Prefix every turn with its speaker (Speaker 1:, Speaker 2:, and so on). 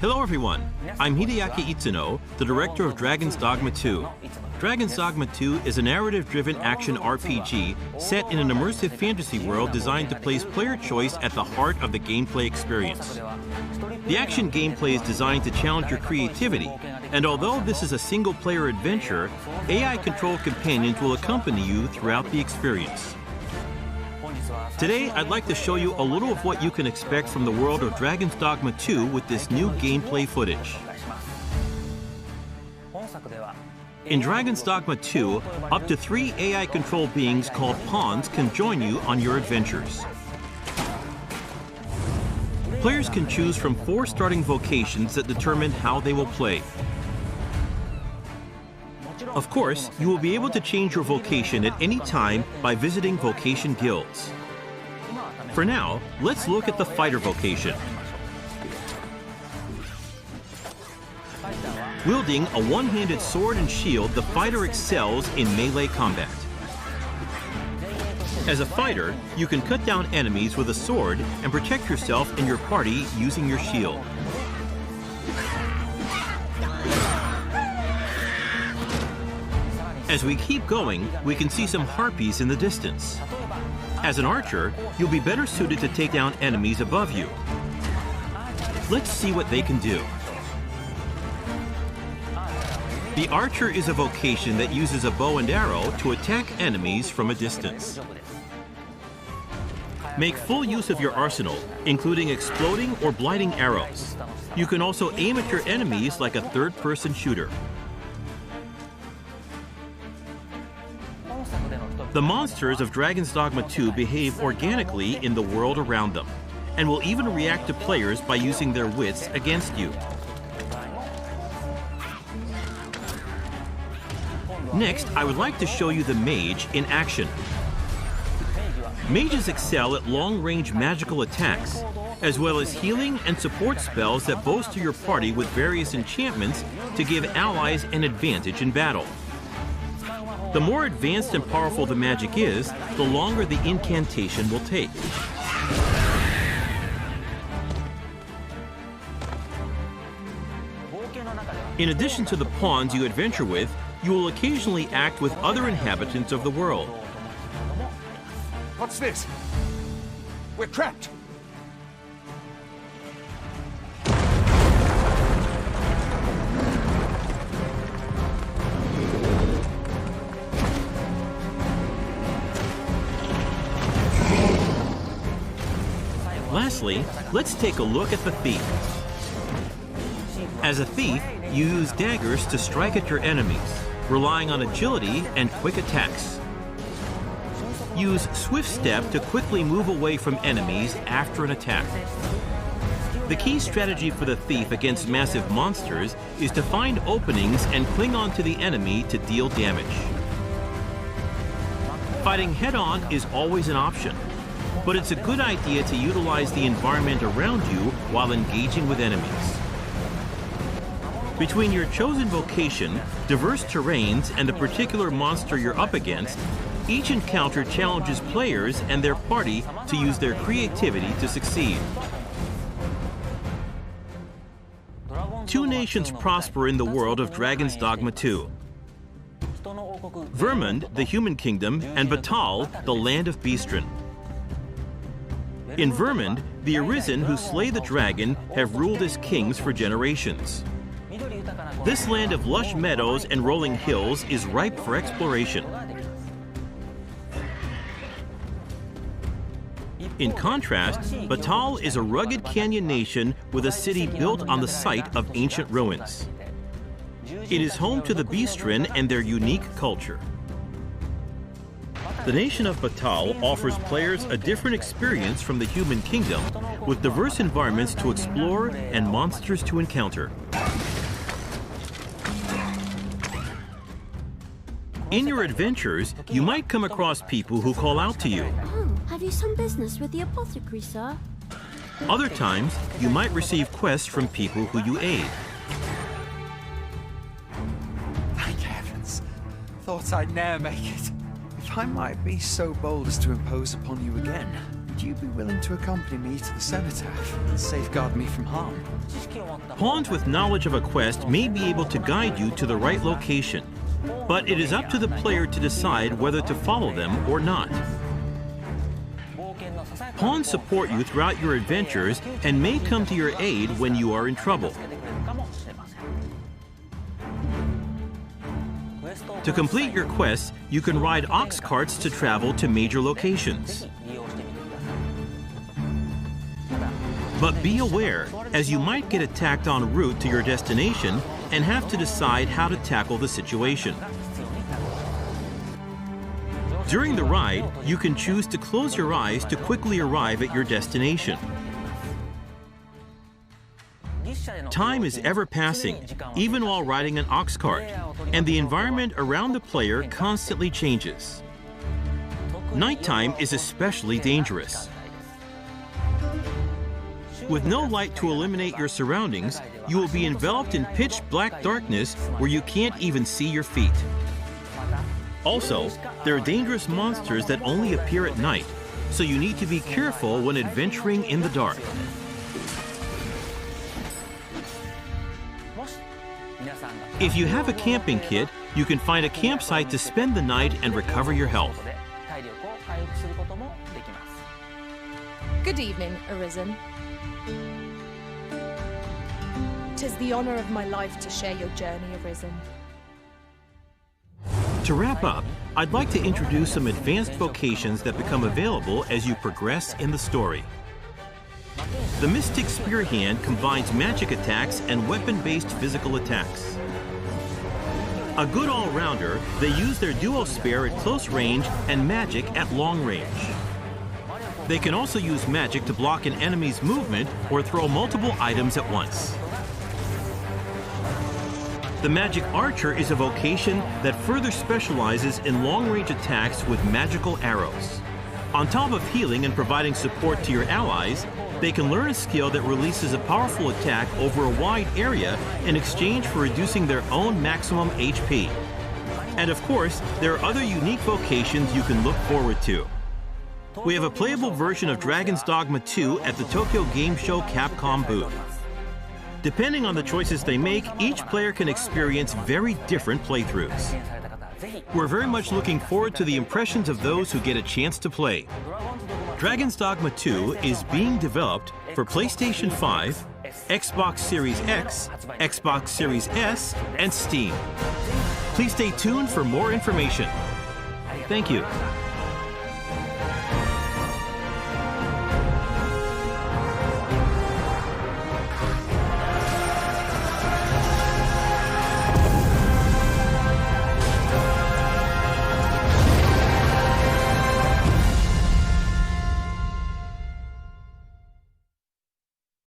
Speaker 1: Hello everyone, I'm Hideaki Itsuno, the director of Dragon's Dogma 2. Dragon's Dogma 2 is a narrative-driven action RPG set in an immersive fantasy world designed to place player choice at the heart of the gameplay experience. The action gameplay is designed to challenge your creativity, and although this is a single-player adventure, AI-controlled companions will accompany you throughout the experience. Today, I'd like to show you a little of what you can expect from the world of Dragon's Dogma 2 with this new gameplay footage. In Dragon's Dogma 2, up to 3 AI-controlled beings called pawns can join you on your adventures. Players can choose from 4 starting vocations that determine how they will play. Of course, you will be able to change your vocation at any time by visiting vocation guilds. For now, let's look at the fighter vocation. Wielding a one-handed sword and shield, the fighter excels in melee combat. As a fighter, you can cut down enemies with a sword and protect yourself and your party using your shield. As we keep going, we can see some harpies in the distance. As an archer, you'll be better suited to take down enemies above you. Let's see what they can do. The archer is a vocation that uses a bow and arrow to attack enemies from a distance. Make full use of your arsenal, including exploding or blighting arrows. You can also aim at your enemies like a third-person shooter. The monsters of Dragon's Dogma 2 behave organically in the world around them, and will even react to players by using their wits against you. Next, I would like to show you the mage in action. Mages excel at long-range magical attacks, as well as healing and support spells that bolster your party with various enchantments to give allies an advantage in battle. The more advanced and powerful the magic is, the longer the incantation will take. In addition to the pawns you adventure with, you will occasionally act with other inhabitants of the world.
Speaker 2: What's this? We're trapped!
Speaker 1: Lastly, let's take a look at the thief. As a thief, you use daggers to strike at your enemies, relying on agility and quick attacks. Use Swift Step to quickly move away from enemies after an attack. The key strategy for the thief against massive monsters is to find openings and cling on to the enemy to deal damage. Fighting head-on is always an option, but it's a good idea to utilize the environment around you while engaging with enemies. Between your chosen vocation, diverse terrains, and the particular monster you're up against, each encounter challenges players and their party to use their creativity to succeed. 2 nations prosper in the world of Dragon's Dogma 2. Vermund, the human kingdom, and Batal, the land of Beastren. In Vermund, the Arisen who slay the dragon have ruled as kings for generations. This land of lush meadows and rolling hills is ripe for exploration. In contrast, Batal is a rugged canyon nation with a city built on the site of ancient ruins. It is home to the Beastren and their unique culture. The nation of Batal offers players a different experience from the human kingdom, with diverse environments to explore and monsters to encounter. In your adventures, you might come across people who call out to you.
Speaker 3: Have you some business with the apothecary, sir?
Speaker 1: Other times, you might receive quests from people who you aid.
Speaker 2: Thank heavens. Thought I'd ne'er make it. If I might be so bold as to impose upon you again. Would you be willing to accompany me to the cenotaph and safeguard me from harm?
Speaker 1: Pawns with knowledge of a quest may be able to guide you to the right location, but it is up to the player to decide whether to follow them or not. Pawns support you throughout your adventures and may come to your aid when you are in trouble. To complete your quests, you can ride ox carts to travel to major locations. But be aware, as you might get attacked en route to your destination and have to decide how to tackle the situation. During the ride, you can choose to close your eyes to quickly arrive at your destination. Time is ever passing, even while riding an ox cart, and the environment around the player constantly changes. Nighttime is especially dangerous. With no light to illuminate your surroundings, you will be enveloped in pitch black darkness where you can't even see your feet. Also, there are dangerous monsters that only appear at night, so you need to be careful when adventuring in the dark. If you have a camping kit, you can find a campsite to spend the night and recover your health.
Speaker 4: Good evening, Arisen. 'Tis the honor of my life to share your journey, Arisen.
Speaker 1: To wrap up, I'd like to introduce some advanced vocations that become available as you progress in the story. The Mystic Spear Hand combines magic attacks and weapon-based physical attacks. A good all-rounder, they use their duo spear at close range and magic at long range. They can also use magic to block an enemy's movement or throw multiple items at once. The Magic Archer is a vocation that further specializes in long-range attacks with magical arrows. On top of healing and providing support to your allies, they can learn a skill that releases a powerful attack over a wide area in exchange for reducing their own maximum HP. And of course, there are other unique vocations you can look forward to. We have a playable version of Dragon's Dogma 2 at the Tokyo Game Show Capcom booth. Depending on the choices they make, each player can experience very different playthroughs. We're very much looking forward to the impressions of those who get a chance to play. Dragon's Dogma 2 is being developed for PlayStation 5, Xbox Series X, Xbox Series S, and Steam. Please stay tuned for more information. Thank you.